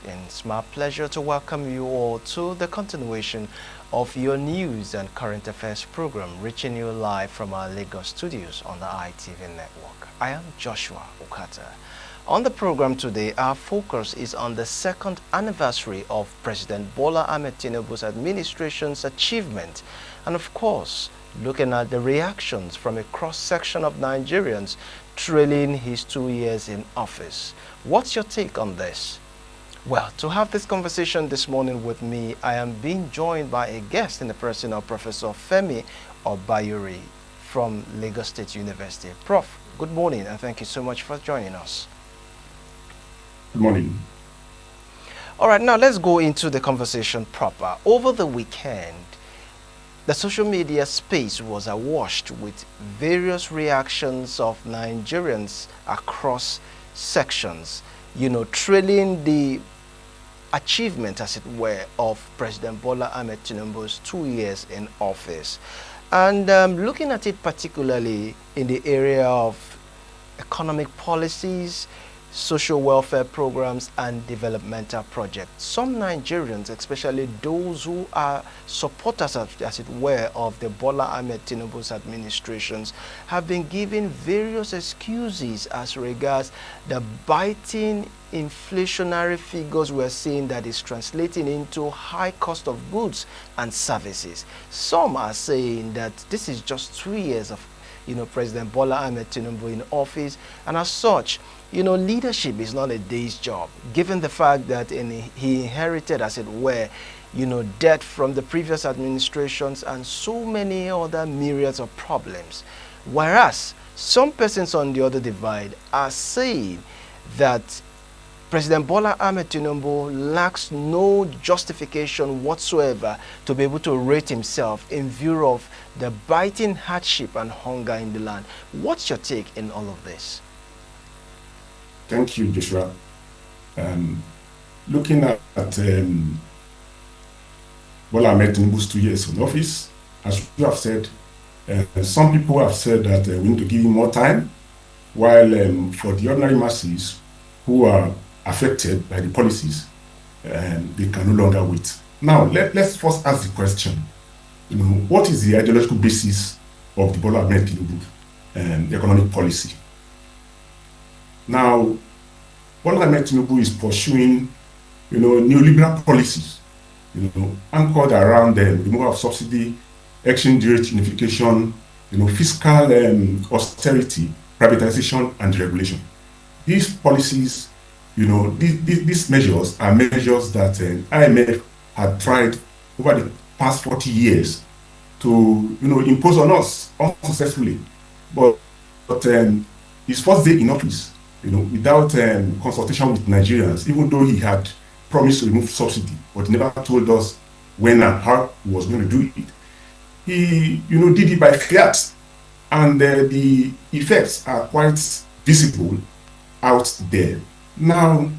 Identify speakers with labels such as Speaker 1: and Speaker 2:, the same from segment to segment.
Speaker 1: and it's my pleasure to welcome you all to the continuation of your news and current affairs program, reaching you live from our Lagos studios on the ITV network. I am Joshua Okata. On the program today, our focus is on the second anniversary of President Bola Ahmed Tinubu's administration's achievement, and of course, looking at the reactions from a cross-section of Nigerians trailing his 2 years in office. What's your take on this? Well, to have this conversation this morning with me, I am being joined by a guest in the person of Professor Femi Obayori from Lagos State University. Prof, good morning and thank you so much for joining us.
Speaker 2: Good morning.
Speaker 1: All right, now let's go into the conversation proper. Over the weekend, the social media space was awash with various reactions of Nigerians across sections, trailing the achievement, as it were, of President Bola Ahmed Tinubu's 2 years in office. And looking at it particularly in the area of economic policies, social welfare programs and developmental projects. Some Nigerians, especially those who are supporters, as it were, of the Bola Ahmed Tinubu's administrations, have been given various excuses as regards the biting inflationary figures we're seeing that is translating into high cost of goods and services. Some are saying that this is just 2 years of President Bola Ahmed Tinubu in office, and as such, leadership is not a day's job, given the fact that he inherited, as it were, debt from the previous administrations and so many other myriads of problems. Whereas some persons on the other divide are saying that President Bola Ahmed Tinubu lacks no justification whatsoever to be able to rate himself in view of the biting hardship and hunger in the land. What's your take in all of this?
Speaker 2: Thank you, Joshua. Looking at Bola Ahmed Tinubu's 2 years in office, as you have said, some people have said that we need to give him more time, while for the ordinary masses who are affected by the policies, they can no longer wait. Now, let's first ask the question, what is the ideological basis of the Bola Ahmed Tinubu economic policy? Now, Bola Ahmed Tinubu is pursuing, neoliberal policies, anchored around the removal of subsidy, exchange rate unification, fiscal austerity, privatization, and deregulation. These policies, these measures are measures that IMF had tried over the past 40 years to, impose on us unsuccessfully. But his first day in office, without consultation with Nigerians, even though he had promised to remove subsidy, but never told us when and how he was going to do it. He, did it by fiat, and the effects are quite visible out there. Now,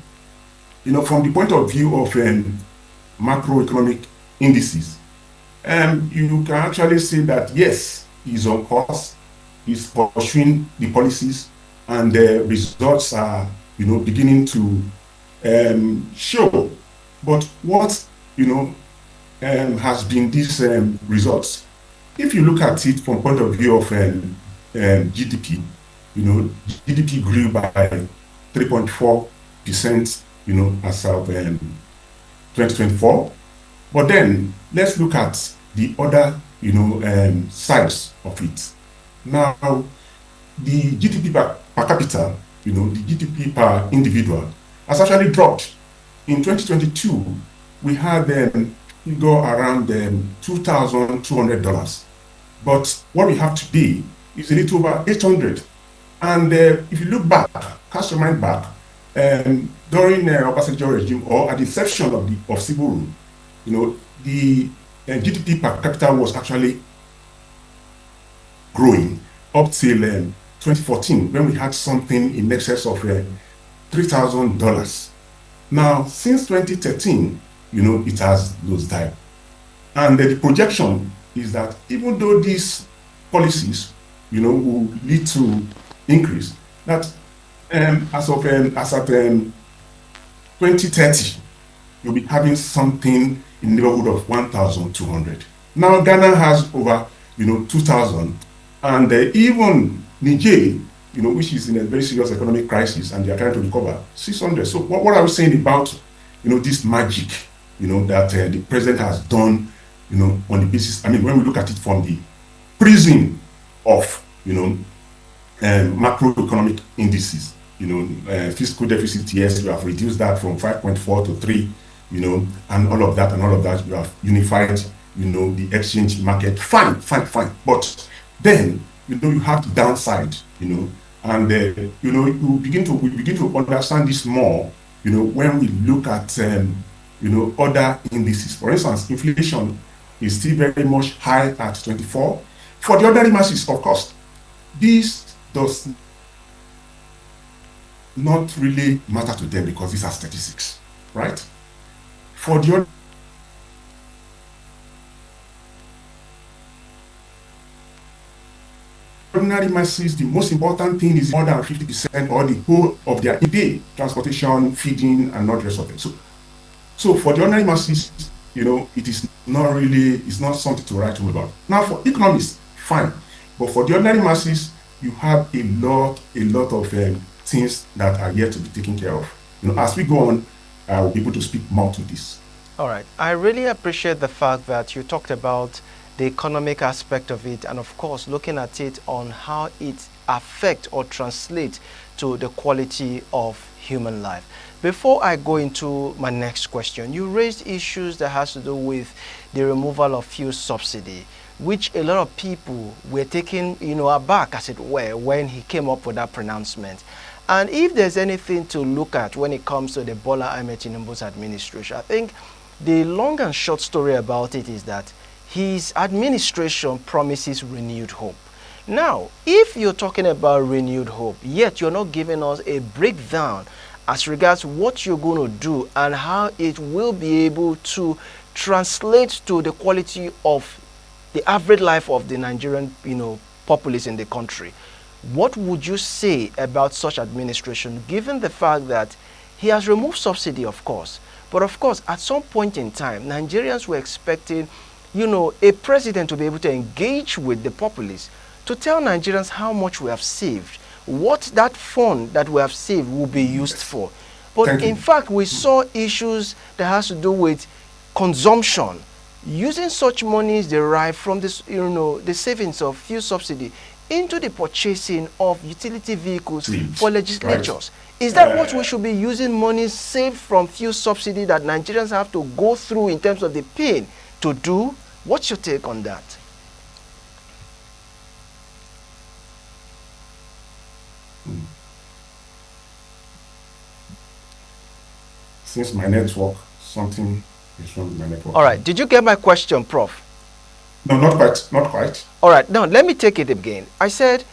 Speaker 2: from the point of view of macroeconomic indices, you can actually say that yes, he's on course, he's pursuing the policies, and the results are, beginning to show. But what, has been these results? If you look at it from point of view of GDP, GDP grew by 3.4%, as of 2024. But then let's look at the other, sides of it. Now, the GDP per capita, the GDP per individual has actually dropped. In 2022, we had go around $2,200. But what we have today is a little over 800. And if you look back, cast your mind back, during Obasanjo regime or at the inception of civil rule, the GDP per capita was actually growing up till 2014, when we had something in excess of $3,000. Now, since 2013, it has nosedive. And the projection is that even though these policies, will lead to increase, that as at 2030, you'll be having something in the neighborhood of 1,200. Now Ghana has over 2,000, and even Niger, which is in a very serious economic crisis, and they are trying to recover 600. So what are we saying about this magic that the president has done on the basis? I mean, when we look at it from the prism of macroeconomic indices, fiscal deficit, yes, we have reduced that from 5.4 to 3, and all of that, we have unified, the exchange market. Fine. But then, you have the downside, and, we begin to understand this more, when we look at, other indices. For instance, inflation is still very much high at 24. For the ordinary masses, of course, this does not really matter to them because these are statistics, right? For the ordinary masses, the most important thing is more than 50% or the whole of their day, transportation, feeding, and not the rest of it. So for the ordinary masses, it is it's not something to write home about. Now for economists, fine. But for the ordinary masses, you have a lot of things that are yet to be taken care of. As we go on, I will be able to speak more to this.
Speaker 1: All right. I really appreciate the fact that you talked about the economic aspect of it, and of course looking at it on how it affects or translates to the quality of human life. Before I go into my next question, you raised issues that has to do with the removal of fuel subsidy, which a lot of people were taken, aback, as it were, when he came up with that pronouncement. And if there's anything to look at when it comes to the Bola Ahmed Tinubu's administration, I think the long and short story about it is that his administration promises renewed hope. Now, if you're talking about renewed hope, yet you're not giving us a breakdown as regards what you're going to do and how it will be able to translate to the quality of the average life of the Nigerian, populace in the country, what would you say about such administration, given the fact that he has removed subsidy, of course, but of course, at some point in time, Nigerians were expecting, a president to be able to engage with the populace to tell Nigerians how much we have saved, what that fund that we have saved will be used for. But in fact, we saw issues that has to do with consumption, using such monies derived from this, the savings of fuel subsidy into the purchasing of utility vehicles for legislatures. Right. Is that what we should be using money saved from fuel subsidy that Nigerians have to go through in terms of the pain to do? What's your take on that?
Speaker 2: Since my network, something is wrong with my network.
Speaker 1: All right. Did you get my question, Prof?
Speaker 2: No, not quite.
Speaker 1: All right. Now, let me take it again. I said,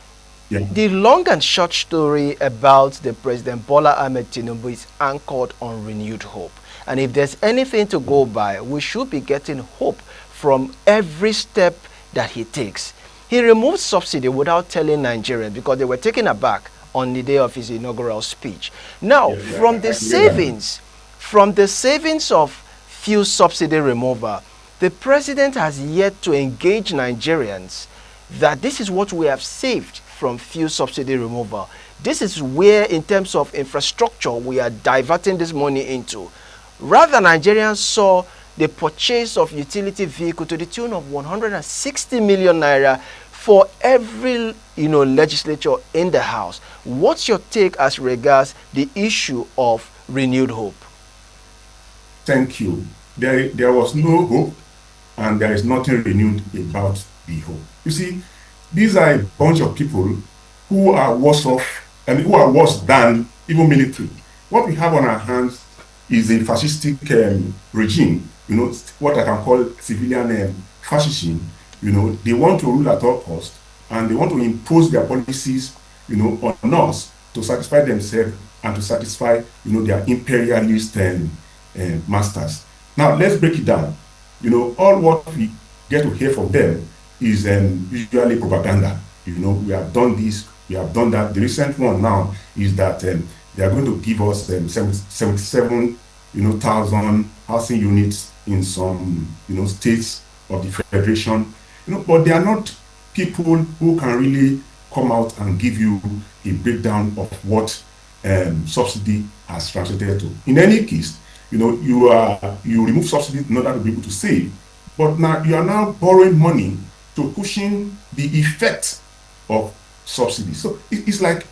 Speaker 1: the long and short story about the President Bola Ahmed Tinubu is anchored on renewed hope. And if there's anything to go by, we should be getting hope from every step that he takes. He removed subsidy without telling Nigerians because they were taken aback on the day of his inaugural speech. Now, from the savings of fuel subsidy removal, the president has yet to engage Nigerians that this is what we have saved from fuel subsidy removal. This is where, in terms of infrastructure, we are diverting this money into. Rather, Nigerians saw the purchase of utility vehicle to the tune of 160 million naira for every legislature in the house. What's your take as regards the issue of renewed hope?
Speaker 2: Thank you. There was no hope, and there is nothing renewed about the hope. You see, these are a bunch of people who are worse off and who are worse than even military. What we have on our hands is a fascistic regime, what I can call civilian fascism. They want to rule at all costs, and they want to impose their policies, on us to satisfy themselves and to satisfy, their imperialist masters. Now, let's break it down. All what we get to hear from them is usually propaganda. We have done this, we have done that. The recent one now is that they are going to give us 77 thousand housing units in some, states of the federation, but they are not people who can really come out and give you a breakdown of what subsidy has translated to. In any case, you remove subsidy in order to be able to save, but now you are now borrowing money to cushion the effect of subsidy. So it's like,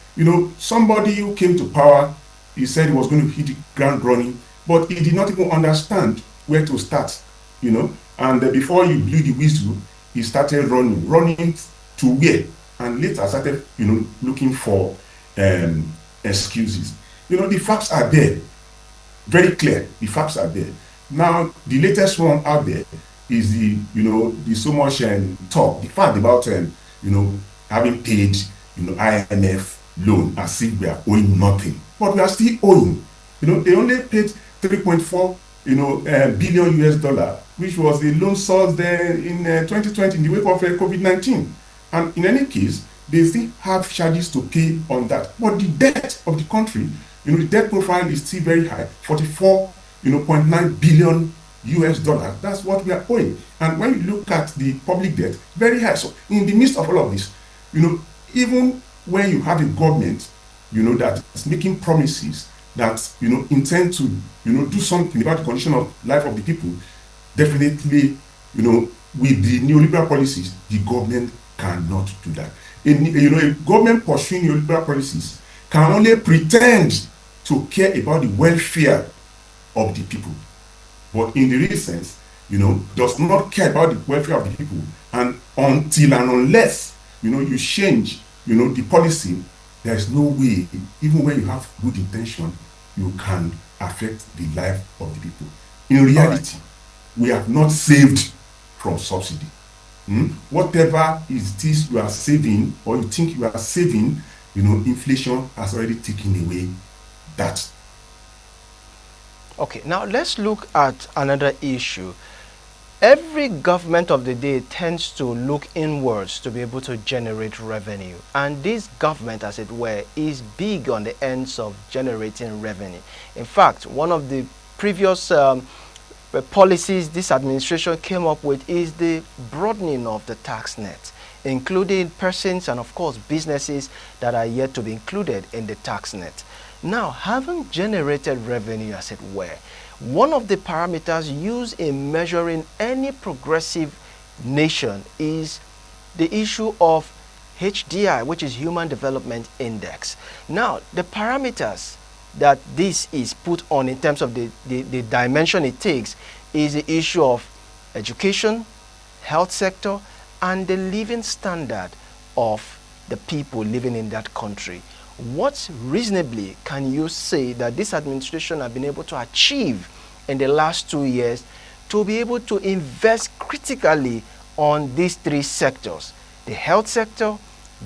Speaker 2: somebody who came to power, he said he was going to hit the ground running, but he did not even understand where to start, and before he blew the whistle, he started running to where, and later started, looking for excuses. The facts are there, very clear. The facts are there. Now, the latest one out there is the so much talk, the fact about having paid IMF loan as if we are owing nothing, but we are still owing. They only paid 3.4 billion US dollar, which was the loan source there in 2020 in the wake of COVID-19. And in any case, they still have charges to pay on that. But the debt of the country, the debt profile is still very high, 44.9 billion US dollars. That's what we are owing. And when you look at the public debt, very high. So in the midst of all of this, even when you have a government, that is making promises that, intend to, do something about the condition of life of the people, definitely, with the neoliberal policies, the government cannot do that. A government pursuing neoliberal policies can only pretend to care about the welfare of the people, but in the real sense, does not care about the welfare of the people. And until and unless, you change, the policy, there is no way, even when you have good intention, you can affect the life of the people. In reality, we have not saved from subsidy. Whatever is this you are saving, or you think you are saving, inflation has already taken away that.
Speaker 1: Okay, now let's look at another issue. Every government of the day tends to look inwards to be able to generate revenue. And this government, as it were, is big on the ends of generating revenue. In fact, one of the previous policies this administration came up with is the broadening of the tax net, including persons and, of course, businesses that are yet to be included in the tax net. Now, having generated revenue, as it were, one of the parameters used in measuring any progressive nation is the issue of HDI, which is Human Development Index. Now, the parameters that this is put on in terms of the dimension it takes is the issue of education, health sector, and the living standard of the people living in that country. What reasonably can you say that this administration has been able to achieve in the last 2 years to be able to invest critically on these three sectors: the health sector,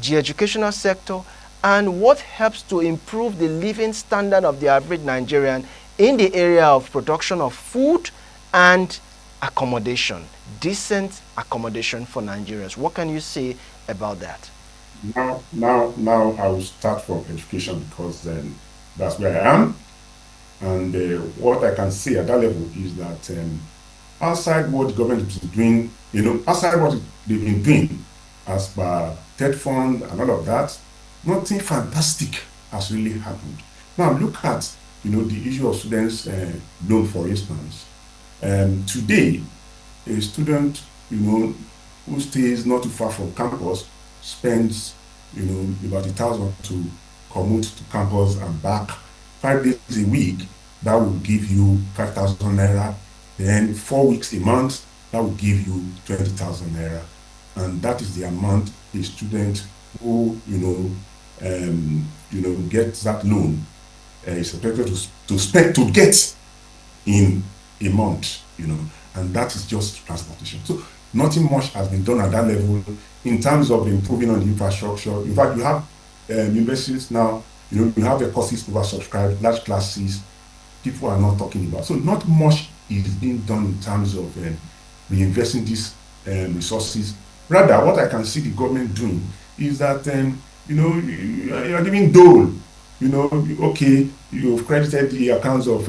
Speaker 1: the educational sector, and what helps to improve the living standard of the average Nigerian in the area of production of food and accommodation, decent accommodation for Nigerians? What can you say about that?
Speaker 2: Now I will start from education, because that's where I am. And what I can say at that level is that outside what the government is doing, outside what they've been doing as per TED Fund and all of that, nothing fantastic has really happened. Now look at, the issue of students' loan, for instance. Today, a student, who stays not too far from campus spends, about 1,000 to commute to campus and back 5 days a week. That will give you 5,000 naira. Then 4 weeks a month, that will give you 20,000 naira. And that is the amount a student who, gets that loan is expected to spend, to get in a month, and that is just transportation. So nothing much has been done at that level in terms of improving on the infrastructure. In fact, you have universities now, you have the courses oversubscribed, large classes, people are not talking about. So not much is being done in terms of reinvesting these resources. Rather, what I can see the government doing is that, you are giving dole. Okay, you've credited the accounts of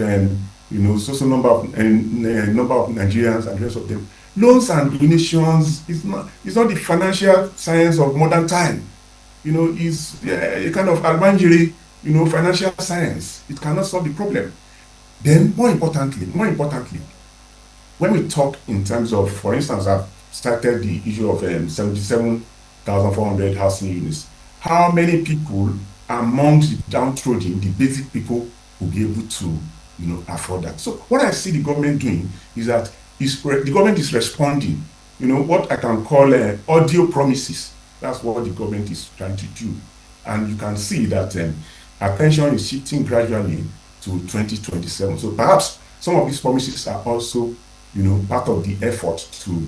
Speaker 2: number of Nigerians and the rest of them. Loans and donations is not the financial science of modern time. Is a kind of almanjiri, financial science. It cannot solve the problem. Then, more importantly, when we talk in terms of, for instance, I've started the issue of 77,400 housing units. How many people amongst the downtrodden, the basic people, will be able to, afford that? So what I see the government doing is that the government is responding, what I can call audio promises. That's what the government is trying to do. And you can see that attention is shifting gradually to 2027. So perhaps some of these promises are also, part of the effort to,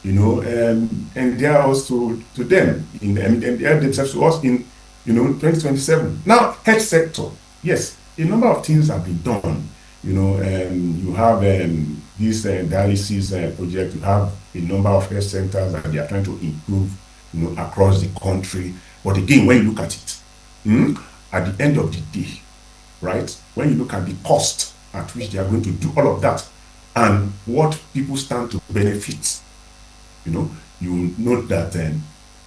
Speaker 2: and they are also to them, and they are themselves to us in, 2027. Now, health sector, yes, a number of things have been done. You have this dialysis project. You have a number of health centers that they are trying to improve, across the country. But again, when you look at it, at the end of the day, right, when you look at the cost at which they are going to do all of that and what people stand to benefit, you note that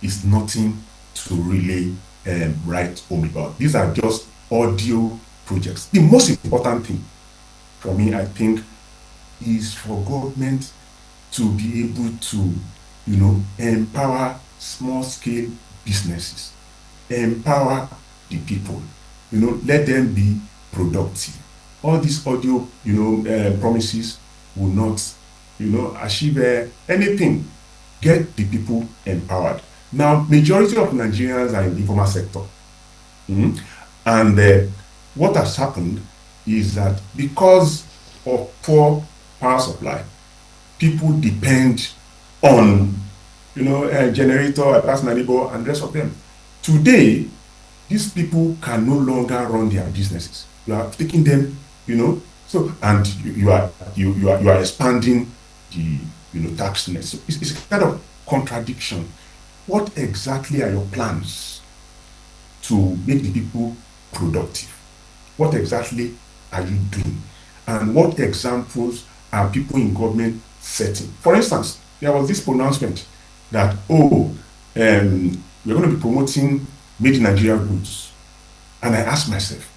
Speaker 2: it's nothing to really write home about. These are just audio projects. The most important thing for me, I think, is for government to be able to, empower small-scale businesses, empower the people, let them be productive. All these audio, promises will not, achieve anything. Get the people empowered. Now, majority of Nigerians are in the informal sector. And what has happened is that because of poor power supply, people depend on, a generator, a personal labor, and the rest of them. Today, these people can no longer run their businesses. You are taking them, so, and you are expanding the, tax net. So it's a kind of contradiction. What exactly are your plans to make the people productive? What exactly are you doing? And what examples are people in government setting? For instance, there was this pronouncement that, we're going to be promoting made in Nigeria goods. And I asked myself,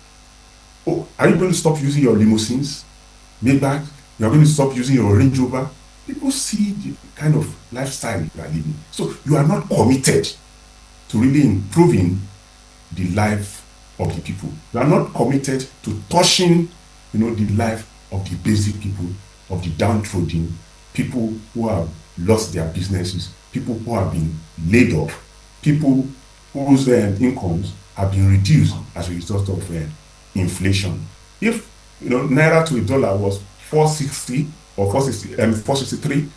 Speaker 2: are you going to stop using your limousines, Maybach? You're going to stop using your Range Rover? People see the kind of lifestyle you are living. So you are not committed to really improving the life of the people. You are not committed to touching, the life of the basic people, of the downtrodden, people who have lost their businesses, people who have been laid off, people whose incomes have been reduced as a result of inflation. If naira to a dollar was 460 or 463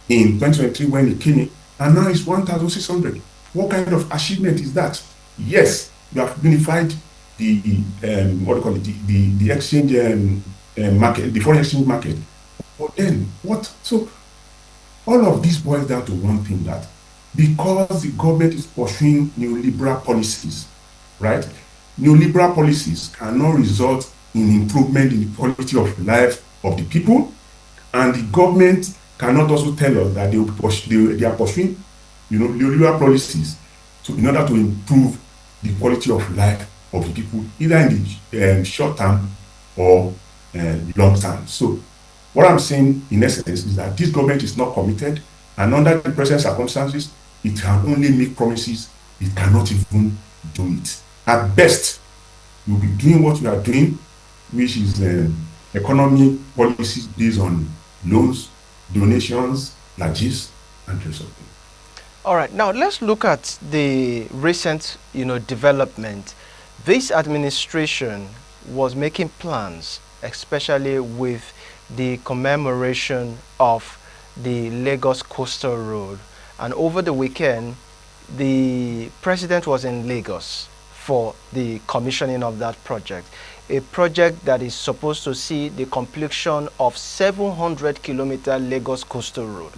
Speaker 2: in 2023 when it came in, and now it's 1,600. What kind of achievement is that? Yes, you have unified the the exchange market, the foreign exchange market. But then what? So all of this boils down to one thing, that because the government is pursuing neoliberal policies, right? Neoliberal policies cannot result in improvement in the quality of life of the people, and the government cannot also tell us that they are pursuing, neoliberal policies in order to improve the quality of life of the people, either in the short term or long term. So what I'm saying in essence is that this government is not committed, and under the present circumstances, it can only make promises. It cannot even do it. At best, you'll be doing what you are doing, which is economic policies based on loans, donations, pledges, and the rest of them.
Speaker 1: All right, now let's look at the recent, development. This administration was making plans, especially with the commemoration of the Lagos Coastal Road. And over the weekend, the president was in Lagos for the commissioning of that project. A project that is supposed to see the completion of 700-kilometer Lagos Coastal Road.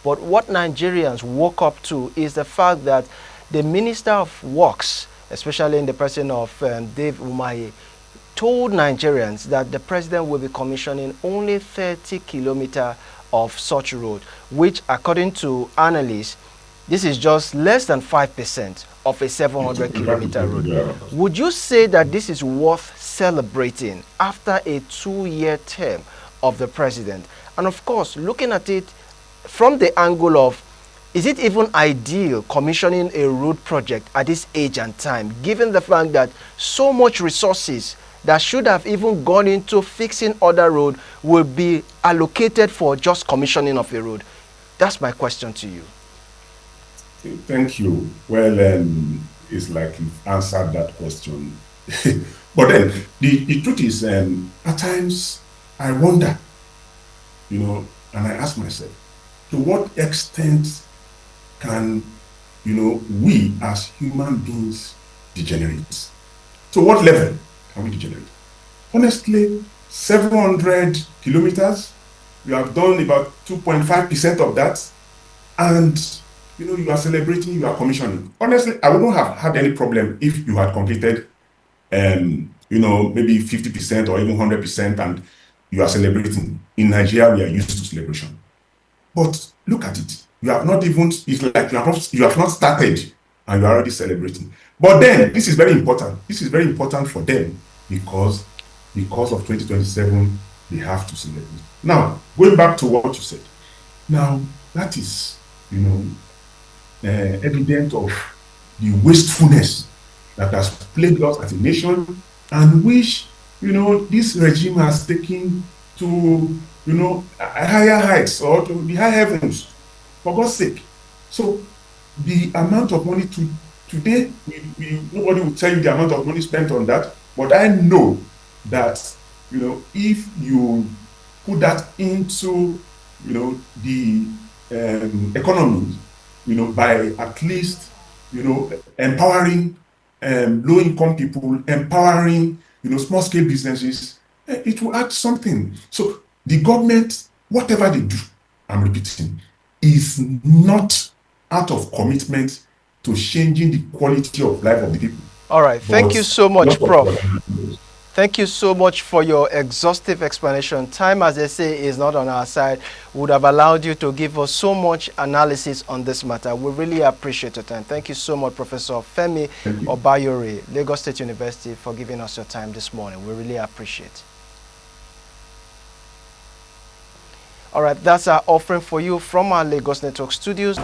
Speaker 1: But what Nigerians woke up to is the fact that the Minister of Works, especially in the person of Dave Umahi, told Nigerians that the president will be commissioning only 30 kilometers of such road, which according to analysts, this is just less than 5% of a 700-kilometer road. Would you say that this is worth celebrating after a 2-year term of the president? And of course, looking at it from the angle of, is it even ideal commissioning a road project at this age and time, given the fact that so much resources that should have even gone into fixing other road will be allocated for just commissioning of a road? That's my question to you.
Speaker 2: Thank you. Well, it's like you've answered that question. But then the truth is, at times I wonder, and I ask myself, to what extent can, we as human beings degenerate? To what level can we degenerate? Honestly, 700 kilometers, we have done about 2.5% of that, and you are celebrating, you are commissioning. Honestly, I wouldn't have had any problem if you had completed, maybe 50% or even 100%, and you are celebrating. In Nigeria, we are used to celebration. But look at it. You have not even, it's like you have not started and you are already celebrating. But then, this is very important. This is very important for them because of 2027, they have to celebrate. Now, going back to what you said. Now, that is, evident of the wastefulness that has plagued us as a nation, and which this regime has taken to higher heights or to the high heavens, for God's sake. So the amount of money today, nobody will tell you the amount of money spent on that, but I know that if you put that into the economy, by at least empowering low-income people, empowering small-scale businesses, it will add something. So the government, whatever they do, I'm repeating, is not out of commitment to changing the quality of life of the people.
Speaker 1: All right, thank you so much, Prof. Thank you so much for your exhaustive explanation. Time, as they say, is not on our side. Would have allowed you to give us so much analysis on this matter. We really appreciate your time. Thank you so much, Professor Femi Obayore, Lagos State University, for giving us your time this morning. We really appreciate. All right, that's our offering for you from our Lagos Network studios.